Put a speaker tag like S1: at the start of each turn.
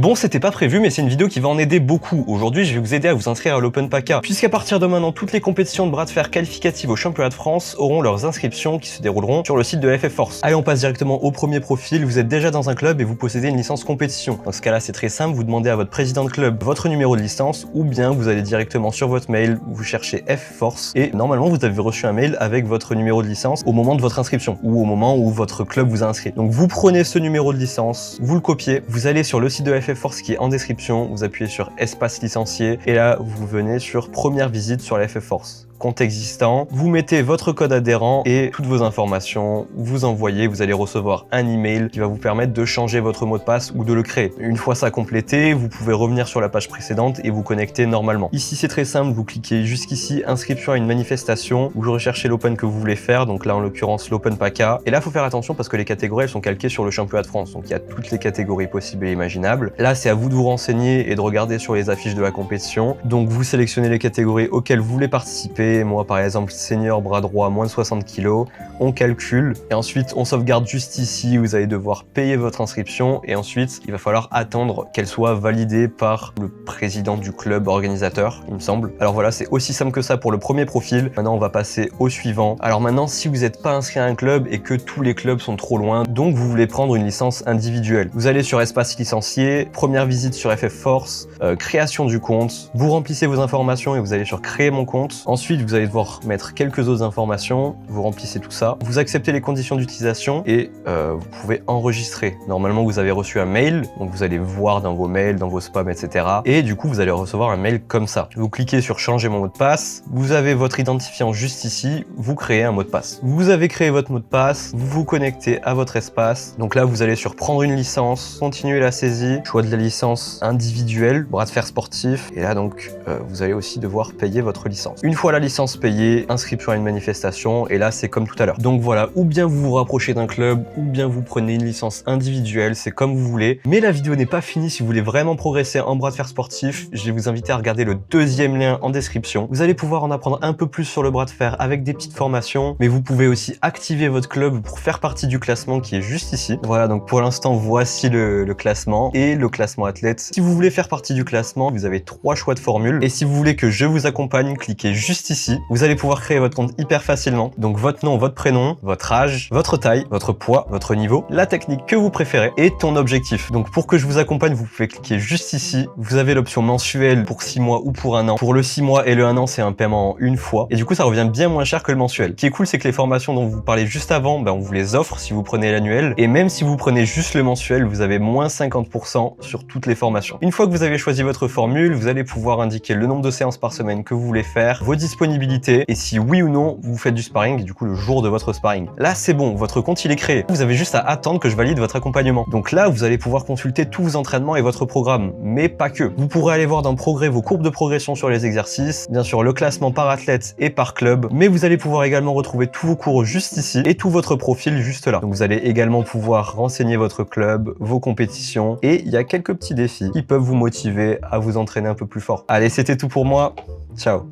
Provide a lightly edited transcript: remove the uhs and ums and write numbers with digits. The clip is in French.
S1: Bon, c'était pas prévu, mais c'est une vidéo qui va en aider beaucoup. Aujourd'hui, je vais vous aider à vous inscrire à l'Open PACA, puisqu'à partir de maintenant, toutes les compétitions de bras de fer qualificatives au championnat de France auront leurs inscriptions qui se dérouleront sur le site de FF Force. Allez, on passe directement au premier profil. Vous êtes déjà dans un club et vous possédez une licence compétition. Dans ce cas-là, c'est très simple, vous demandez à votre président de club votre numéro de licence, ou bien vous allez directement sur votre mail, vous cherchez FF Force, et normalement, vous avez reçu un mail avec votre numéro de licence au moment de votre inscription, ou au moment où votre club vous a inscrit. Donc vous prenez ce numéro de licence, vous le copiez, vous allez sur le site de FF Force qui est en description, vous appuyez sur espace licencié, et là, vous venez sur première visite sur la FF Force. Compte existant, vous mettez votre code adhérent et toutes vos informations, vous envoyez, vous allez recevoir un email qui va vous permettre de changer votre mot de passe ou de le créer. Une fois ça complété, vous pouvez revenir sur la page précédente et vous connecter normalement. Ici c'est très simple, vous cliquez jusqu'ici, inscription à une manifestation, vous recherchez l'Open que vous voulez faire, donc là en l'occurrence l'Open PACA. Et là il faut faire attention parce que les catégories elles sont calquées sur le championnat de France, donc il y a toutes les catégories possibles et imaginables. Là c'est à vous de vous renseigner et de regarder sur les affiches de la compétition. Donc vous sélectionnez les catégories auxquelles vous voulez participer. Moi par exemple senior bras droit moins de 60 kg, on calcule et ensuite on sauvegarde juste ici, vous allez devoir payer votre inscription et ensuite il va falloir attendre qu'elle soit validée par le président du club organisateur, il me semble. Alors voilà, c'est aussi simple que ça pour le premier profil. Maintenant on va passer au suivant. Alors maintenant si vous n'êtes pas inscrit à un club et que tous les clubs sont trop loin, donc vous voulez prendre une licence individuelle, vous allez sur espace licencié, première visite sur FF Force, création du compte, vous remplissez vos informations et vous allez sur créer mon compte. Ensuite vous allez devoir mettre quelques autres informations, vous remplissez tout ça, vous acceptez les conditions d'utilisation et vous pouvez enregistrer. Normalement vous avez reçu un mail, donc vous allez voir dans vos mails, dans vos spams, etc. Et du coup vous allez recevoir un mail comme ça. Vous cliquez sur changer mon mot de passe, vous avez votre identifiant juste ici, vous créez un mot de passe. Vous avez créé votre mot de passe, vous vous connectez à votre espace, donc là vous allez sur prendre une licence, continuer la saisie, choix de la licence individuelle, bras de fer sportif, et là donc vous allez aussi devoir payer votre licence. Une fois la licence payée, inscription à une manifestation, et là c'est comme tout à l'heure. Donc voilà, ou bien vous vous rapprochez d'un club, ou bien vous prenez une licence individuelle, c'est comme vous voulez. Mais la vidéo n'est pas finie. Si vous voulez vraiment progresser en bras de fer sportif, je vais vous inviter à regarder le deuxième lien en description. Vous allez pouvoir en apprendre un peu plus sur le bras de fer avec des petites formations, mais vous pouvez aussi activer votre club pour faire partie du classement qui est juste ici. Voilà, donc pour l'instant voici le classement et le classement athlète. Si vous voulez faire partie du classement, vous avez 3 choix de formules, et si vous voulez que je vous accompagne, cliquez juste ici. Vous allez pouvoir créer votre compte hyper facilement. Donc votre nom, votre prénom, votre âge, votre taille, votre poids, votre niveau, la technique que vous préférez et ton objectif. Donc pour que je vous accompagne, vous pouvez cliquer juste ici. Vous avez l'option mensuelle pour 6 mois ou pour 1 an. Pour le 6 mois et le 1 an, c'est un paiement en une fois. Et du coup, ça revient bien moins cher que le mensuel. Ce qui est cool, c'est que les formations dont vous parlez juste avant, on vous les offre si vous prenez l'annuel. Et même si vous prenez juste le mensuel, vous avez moins 50% sur toutes les formations. Une fois que vous avez choisi votre formule, vous allez pouvoir indiquer le nombre de séances par semaine que vous voulez faire, vos disponibilités et si oui ou non vous faites du sparring, et du coup le jour de votre sparring. Là c'est bon, votre compte il est créé. Vous avez juste à attendre que je valide votre accompagnement. Donc là vous allez pouvoir consulter tous vos entraînements et votre programme, mais pas que. Vous pourrez aller voir dans Progrès vos courbes de progression sur les exercices, bien sûr le classement par athlète et par club, mais vous allez pouvoir également retrouver tous vos cours juste ici et tout votre profil juste là. Donc vous allez également pouvoir renseigner votre club, vos compétitions, et il y a quelques petits défis qui peuvent vous motiver à vous entraîner un peu plus fort. Allez, c'était tout pour moi. Ciao.